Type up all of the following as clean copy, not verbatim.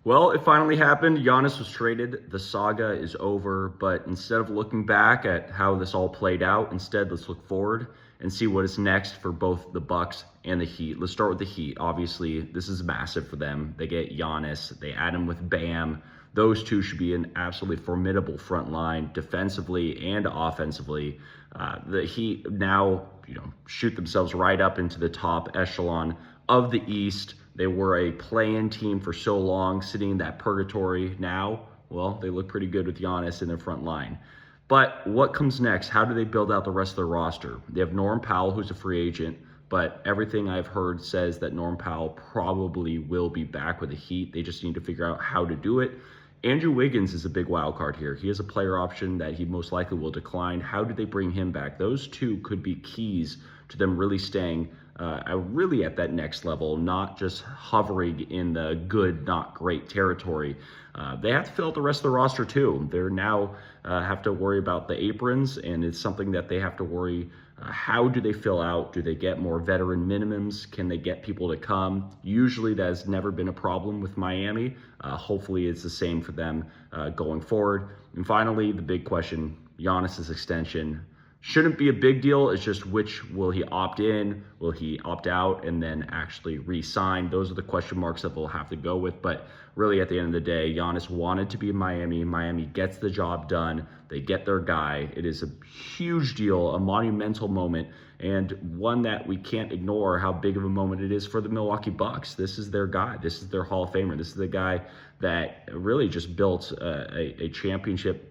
Well, it finally happened. Giannis was traded. The saga is over. But instead of looking back at how this all played out, instead let's look forward and see what is next for both the Bucks and the Heat. Let's start with the Heat. Obviously, this is massive for them. They get Giannis. They add him with Bam. Those two should be an absolutely formidable front line defensively and offensively. The Heat now, shoot themselves right up into the top echelon of the East. They were a play-in team for so long, sitting in that purgatory. Now, well, they look pretty good with Giannis in their front line. But what comes next? How do they build out the rest of their roster? They have Norm Powell, who's a free agent, but everything I've heard says that Norm Powell probably will be back with the Heat. They just need to figure out how to do it. Andrew Wiggins is a big wild card here. He has a player option that he most likely will decline. How do they bring him back? Those two could be keys to them really staying really at that next level, not just hovering in the good, not great territory. They have to fill out the rest of the roster too. They're now have to worry about the aprons, and it's something that they have to worry. How do they fill out? Do they get more veteran minimums? Can they get people to come? Usually that has never been a problem with Miami. Hopefully it's the same for them going forward. And finally, the big question, Giannis's extension. Shouldn't be a big deal. It's just which will he opt in? Will he opt out and then actually re-sign? Those are the question marks that they'll have to go with. But really at the end of the day, Giannis wanted to be in Miami. Miami gets the job done. They get their guy. It is a huge deal, a monumental moment, and one that we can't ignore how big of a moment it is for the Milwaukee Bucks. This is their guy. This is their Hall of Famer. This is the guy that really just built a championship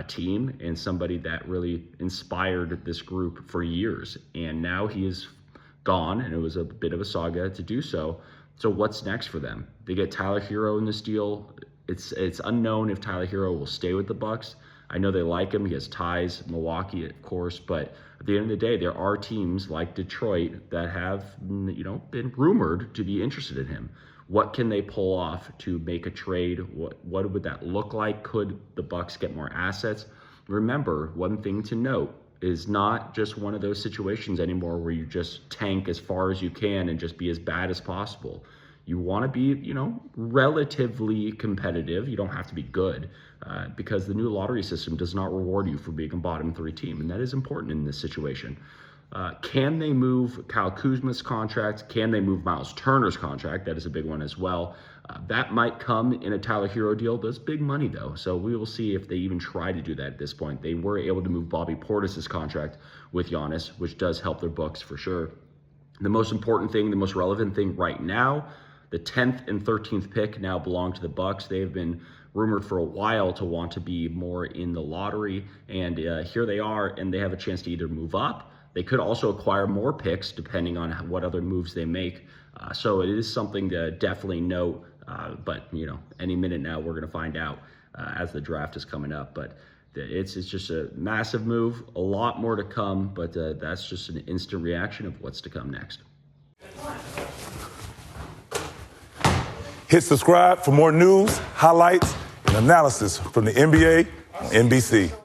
team and somebody that really inspired this group for years. And now he is gone, and it was a bit of a saga to do so. So what's next for them? They get Tyler Hero in this deal. It's unknown if Tyler Hero will stay with the Bucks. I know they like him. He has ties, Milwaukee, of course, but at the end of the day, there are teams like Detroit that have, been rumored to be interested in him. What can they pull off to make a trade? What would that look like? Could the Bucks get more assets? Remember, one thing to note is not just one of those situations anymore where you just tank as far as you can and just be as bad as possible. You want to be, relatively competitive. You don't have to be good because the new lottery system does not reward you for being a bottom three team, and that is important in this situation. Can they move Kyle Kuzma's contract? Can they move Miles Turner's contract? That is a big one as well. That might come in a Tyler Hero deal. That's big money, though. So we will see if they even try to do that at this point. They were able to move Bobby Portis's contract with Giannis, which does help their books for sure. The most important thing, the most relevant thing right now, the 10th and 13th pick now belong to the Bucks. They've been rumored for a while to want to be more in the lottery, and here they are, and they have a chance to either move up. They could also acquire more picks depending on what other moves they make. So it is something to definitely note. But, any minute now we're going to find out as the draft is coming up. But it's just a massive move, a lot more to come. But that's just an instant reaction of what's to come next. Hit subscribe for more news, highlights, and analysis from the NBA on NBC.